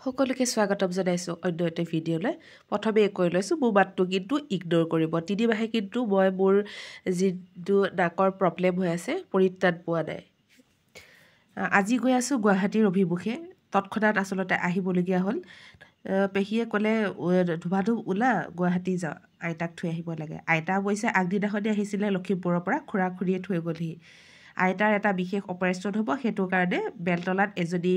সকলোকে স্বাগতম জনাইছোঁ অন্য এটা ভিডিঅ'লৈ। প্ৰথমে কৈ লৈছোঁ, মোৰ মাতটো কিন্তু ইগন'ৰ কৰিব। তিনিমাহে কিন্তু মই মোৰ যিটো নাকৰ প্ৰব্লেম হৈ আছে পৰিত্ৰাণ পোৱা নাই। আজি গৈ আছোঁ গুৱাহাটীৰ অভিমুখে। তৎক্ষণাত আচলতে আহিবলগীয়া হ'ল। পেহীয়ে ক'লে ধুমাধুম ওলা গুৱাহাটী যাওঁ, আইতাক থৈ আহিব লাগে। আইতা অৱশ্যে আগদিনাখনেই আহিছিলে লখিমপুৰৰ পৰা, খুৰা খুৰীয়ে থৈ গ'লহি। আইতাৰ এটা বিশেষ অপাৰেশ্যন হ'ব, সেইটো কাৰণে বেলতলাত এজনী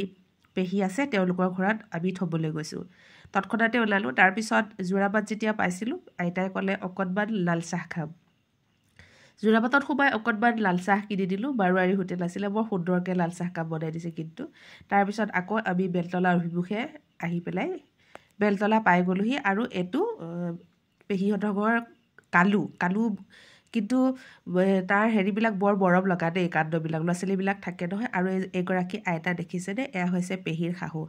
পেহী আছে, তেওঁলোকৰ ঘৰত আমি থ'বলৈ গৈছোঁ। তৎক্ষণাতে ওলালোঁ। তাৰপিছত যোৰাবাট যেতিয়া পাইছিলোঁ, আইতাই ক'লে অকণমান লাল চাহ খাম। যোৰাবাটত সোমাই অকণমান লাল চাহ কিনি দিলোঁ। বাৰোৱাৰী হোটেল আছিলে, বৰ সুন্দৰকৈ লাল চাহ কাপ বনাই দিছে কিন্তু। তাৰপিছত আকৌ আমি বেলতলা অভিমুখে আহি পেলাই বেলতলা পাই গ'লোহি। আৰু এইটো পেহীহঁতৰ ঘৰ কালু কিন্তু তাৰ হেৰিবিলাক বৰ মৰম লগা দেই, কাণ্ডবিলাক, ল'ৰা ছোৱালীবিলাক থাকে নহয়। আৰু এগৰাকী আইতা দেখিছেনে, এয়া হৈছে পেহীৰ শাহু।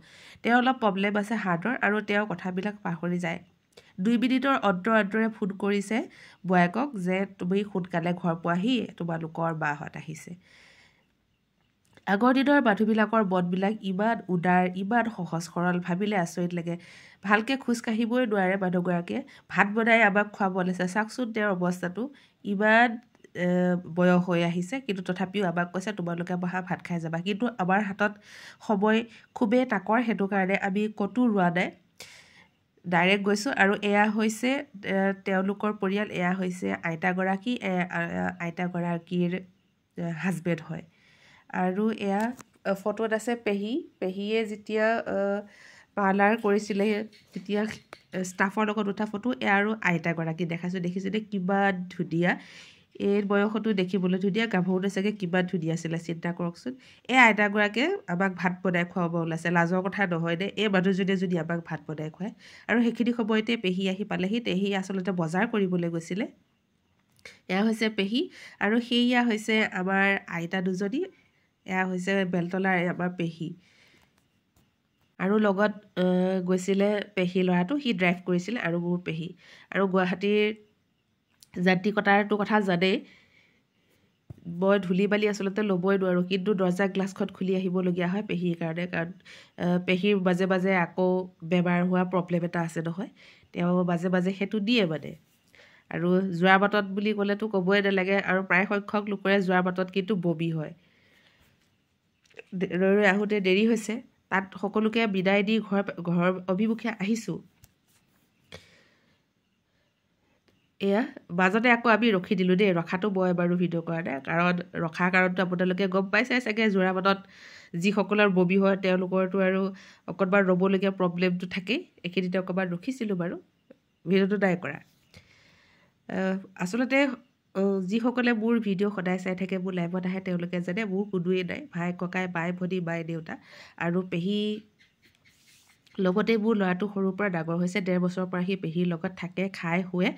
তেওঁ অলপ প্ৰব্লেম আছে হাৰ্টৰ, আৰু তেওঁ কথাবিলাক পাহৰি যায়। 2 মিনিটৰ অন্তৰে ফোন কৰিছে বোৱায়েকক যে তুমি সোনকালে ঘৰ পোৱাহি, তোমালোকৰ মাহঁত আহিছে। আগৰ দিনৰ মানুহবিলাকৰ মনবিলাক ইমান উদাৰ, ইমান সহজ সৰল, ভাবিলে আচৰিত লাগে। ভালকৈ খোজকাঢ়িবই নোৱাৰে মানুহগৰাকীয়ে, ভাত বনাই আমাক খুৱাব লৈছে। চাওকচোন তেওঁৰ অৱস্থাটো, ইমান বয়স হৈ আহিছে, কিন্তু তথাপিও আমাক কৈছে তোমালোকে বহা, ভাত খাই যাবা। কিন্তু আমাৰ হাতত সময় খুবেই তাকৰ, সেইটো কাৰণে আমি ক'তো ৰোৱা নাই, ডাইৰেক্ট গৈছোঁ। আৰু এয়া হৈছে তেওঁলোকৰ পৰিয়াল, এয়া হৈছে আইতাগৰাকী, আইতাগৰাকীৰ হাজবেণ্ড হয়। আৰু এয়া ফটোত আছে পেহীয়ে যেতিয়া পাৰ্লাৰ কৰিছিলে, তেতিয়া ষ্টাফৰ লগত উঠা ফটো। এয়া আৰু আইতাগৰাকী দেখিছোঁ কিমান ধুনীয়া, এই বয়সতো দেখিবলৈ ধুনীয়া, গাভৰুতে চাগে কিমান ধুনীয়া আছিলে, চিন্তা কৰকচোন। এই আইতাগৰাকীয়ে আমাক ভাত বনাই খুৱাব ওলাইছে, লাজৰ কথা নহয় দে, এই মানুহজনীয়ে যদি আমাক ভাত বনাই খুৱায়। আৰু সেইখিনি সময়তে পেহী আহি পালেহি। পেহী আচলতে বজাৰ কৰিবলৈ গৈছিলে। এয়া হৈছে পেহী, আৰু সেয়া হৈছে আমাৰ আইতা দুজনী। এয়া হৈছে বেলতলাৰ আমাৰ পেহী। আৰু লগত গৈছিলে পেহী ল'ৰাটো, সি ড্ৰাইভ কৰিছিলে, আৰু মোৰ পেহী। আৰু গুৱাহাটীৰ যান্ত্ৰিকতাৰটো কথা জানেই, মই ধূলি বালি আচলতে ল'বই নোৱাৰোঁ, কিন্তু দৰ্জা গ্লাছখন খুলি আহিবলগীয়া হয় পেহীৰ কাৰণে। কাৰণ পেহীৰ মাজে মাজে আকৌ বেমাৰ হোৱা প্ৰব্লেম এটা আছে নহয়, তেওঁ মাজে মাজে সেইটো দিয়ে মানে। আৰু যোৰাবাটত বুলি ক'লেতো ক'বই নালাগে, আৰু প্ৰায় সংখ্যক লোকৰে যোৰাবাটত কিন্তু বমি হয়। ৰৈ আহোঁতে দেৰি হৈছে, তাত সকলোকে বিদায় দি ঘৰ অভিমুখে আহিছোঁ। এয়া মাজতে আকৌ আমি ৰখি দিলোঁ দেই। ৰখাটো মই বাৰু ভিডিঅ' কৰা নাই, কাৰণ ৰখাৰ কাৰণটো আপোনালোকে গম পাইছে চাগে। যোৰাবাটত যিসকলৰ বমি হয় তেওঁলোকৰতো আৰু অকণমান ৰ'বলগীয়া প্ৰব্লেমটো থাকেই। এইখিনিতে অকণমান ৰখিছিলোঁ বাৰু, ভিডিঅ'টো নাই কৰা। আচলতে যিসকলে মোৰ ভিডিঅ' সদায় চাই থাকে, মোৰ লাইভত আহে, তেওঁলোকে জানে মোৰ কোনোৱেই নাই, ভাই ককাই, বাই ভনী, বাই দেউতা আৰু পেহী। লগতে মোৰ ল'ৰাটো সৰুৰ পৰা ডাঙৰ হৈছে, 1.5 বছৰৰ পৰা সি পেহীৰ লগত থাকে, খাই শুৱে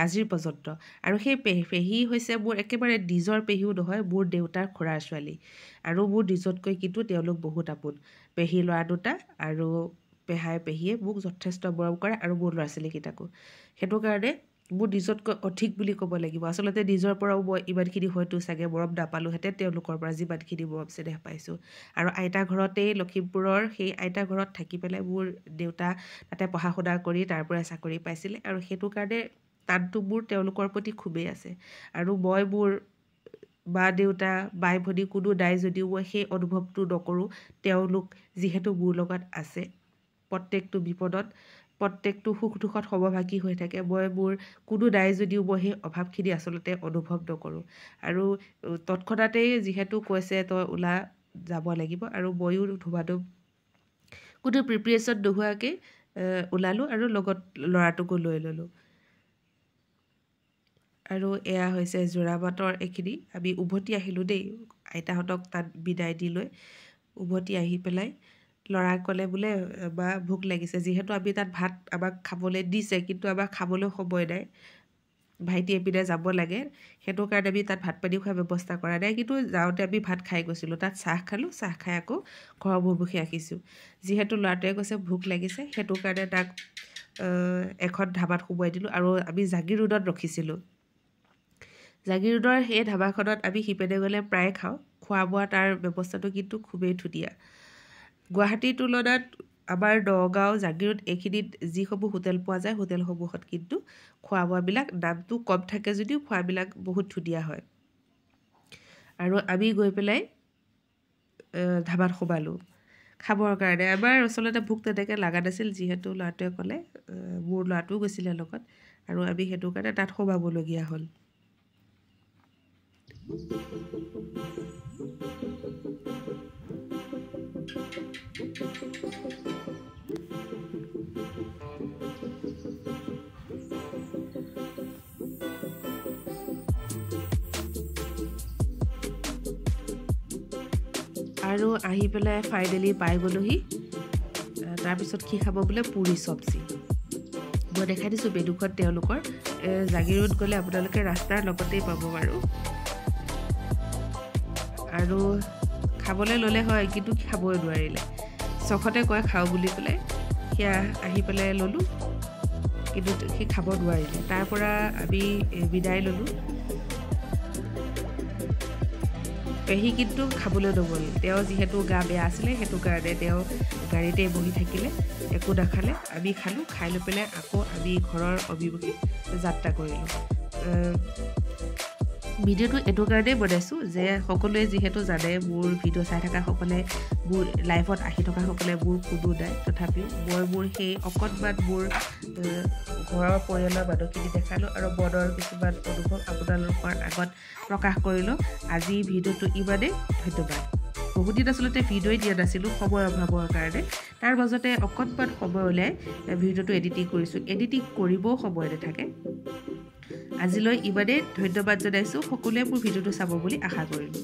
আজিৰ পৰ্যন্ত। আৰু সেই পেহী হৈছে মোৰ একেবাৰে নিজৰ পেহীও নহয়, মোৰ দেউতাৰ খুৰাৰ ছোৱালী। আৰু মোৰ নিজতকৈ কিন্তু তেওঁলোক বহুত আপোন। পেহী ল'ৰা দুটা আৰু পেহীয়ে মোক যথেষ্ট মৰম কৰে, আৰু মোৰ ল'ৰা ছোৱালীকেইটাকো। সেইটো কাৰণে মোৰ নিজতকৈ অধিক বুলি ক'ব লাগিব। আচলতে নিজৰ পৰাও মই ইমানখিনি হয়তো চাগে মৰম নাপালোহেঁতেন, তেওঁলোকৰ পৰা যিমানখিনি মৰম চেনেহ পাইছোঁ। আৰু আইতা ঘৰতেই, লখিমপুৰৰ সেই আইতা ঘৰত থাকি পেলাই মোৰ দেউতা তাতে পঢ়া শুনা কৰি তাৰ পৰা চাকৰি পাইছিলে, আৰু সেইটো কাৰণে টানটো মোৰ তেওঁলোকৰ প্ৰতি খুবেই আছে। আৰু মই মোৰ মা দেউতা, বাই ভনী কোনো নাই যদিও মই সেই অনুভৱটো নকৰোঁ। তেওঁলোক যিহেতু মোৰ লগত আছে, প্ৰত্যেকটো বিপদত, প্ৰত্যেকটো সুখ দুখত সমভাগী হৈ থাকে। মই মোৰ কোনো নাই যদিও মই সেই অভাৱখিনি আচলতে অনুভৱ নকৰোঁ। আৰু তৎক্ষণাতেই যিহেতু কৈছে তই ওলা, যাব লাগিব, আৰু ময়ো ধুমাধুম কোনো প্ৰিপেৰেশ্যন নোহোৱাকৈ ওলালোঁ, আৰু লগত ল'ৰাটোকো লৈ ল'লোঁ। আৰু এয়া হৈছে যোৰাবাটৰ এইখিনি। আমি উভতি আহিলোঁ দেই, আইতাহঁতক তাত বিদায় দি লৈ উভতি আহি পেলাই ল'ৰাক ক'লে বোলে বা ভোক লাগিছে। যিহেতু আমি তাত ভাত আমাক খাবলৈ দিছে, কিন্তু আমাক খাবলৈ সময় নাই, ভাইটি এপিনে যাব লাগে, সেইটো কাৰণে আমি তাত ভাত পানী খোৱাৰ ব্যৱস্থা কৰা নাই। কিন্তু যাওঁতে আমি ভাত খাই গৈছিলোঁ, তাত চাহ খালোঁ, চাহ খাই আকৌ ঘৰৰ অভিমুখে আহিছোঁ। যিহেতু ল'ৰাটোৱে কৈছে ভোক লাগিছে, সেইটো কাৰণে তাক এখন ধাবাত সোমোৱাই দিলোঁ। আৰু আমি জাগীৰ ৰোডত ৰখিছিলোঁ। জাগীৰ ৰোডৰ সেই ধাবাখনত আমি সিপিনে গ'লে প্ৰায়ে খাওঁ। খোৱা বোৱা তাৰ ব্যৱস্থাটো কিন্তু খুবেই ধুনীয়া। গুৱাহাটীৰ তুলনাত আমাৰ নগাঁও জাগিৰোড এইখিনিত যিসমূহ হোটেল পোৱা যায় হোটেলসমূহত কিন্তু খোৱা বোৱাবিলাক দামটো কম থাকে যদিও খোৱাবিলাক বহুত ধুনীয়া হয় আৰু আমি গৈ পেলাই ধাবাত সোমালোঁ খাবৰ কাৰণে আমাৰ আচলতে ভোক তেনেকৈ লগা নাছিল যিহেতু ল'ৰাটোৱে ক'লে মোৰ ল'ৰাটোও গৈছিলে লগত আৰু আমি সেইটো কাৰণে তাত সোমাবলগীয়া হ'ল আৰু আহি পেলাই ফাইনেলি পাই গ'লোহি তাৰপিছত কি খাব বোলে পুৰি চব্জি মই দেখাই দিছোঁ মেনুখন তেওঁলোকৰ জাগিৰোড গ'লে আপোনালোকে ৰাস্তাৰ লগতেই পাব বাৰু আৰু খাবলৈ ল'লে হয় কিন্তু খাবই নোৱাৰিলে চখতে কয় খাওঁ বুলি পেলাই সেয়া আহি পেলাই ল'লোঁ কিন্তু সি খাব নোৱাৰিলে তাৰ পৰা আমি বিদায় ল'লোঁ পেহী কিন্তু খাবলৈ নগ'ল তেওঁ যিহেতু গা বেয়া আছিলে সেইটো কাৰণে তেওঁ গাড়ীতে বহি থাকিলে একো নাখালে আমি খালোঁ খাই লৈ পেলাই আকৌ আমি ঘৰৰ অভিমুখে যাত্ৰা কৰিলোঁ ভিডিঅ'টো এইটো কাৰণেই বনাইছোঁ যে সকলোৱে যিহেতু জানে মোৰ ভিডিঅ' চাই থকাসকলে মোৰ লাইফত আহি থকাসকলে মোৰ কোনো নাই তথাপিও মই মোৰ সেই অকণমান মোৰ ঘৰৰ পৰিয়ালৰ মানুহখিনি দেখালোঁ আৰু মনৰ কিছুমান অনুভৱ আপোনালোকৰ আগত প্ৰকাশ কৰিলোঁ আজি ভিডিঅ'টো ইমানেই ধন্যবাদ বহুদিন আচলতে ভিডিঅ'ই দিয়া নাছিলোঁ সময় অভাৱৰ কাৰণে তাৰ মাজতে অকণমান সময় উলিয়াই ভিডিঅ'টো এডিটিং কৰিছোঁ এডিটিং কৰিবও সময় নাথাকে আজিলৈ ইমানেই ধন্যবাদ জনাইছোঁ সকলোৱে মোৰ ভিডিঅ'টো চাব বুলি আশা কৰিলোঁ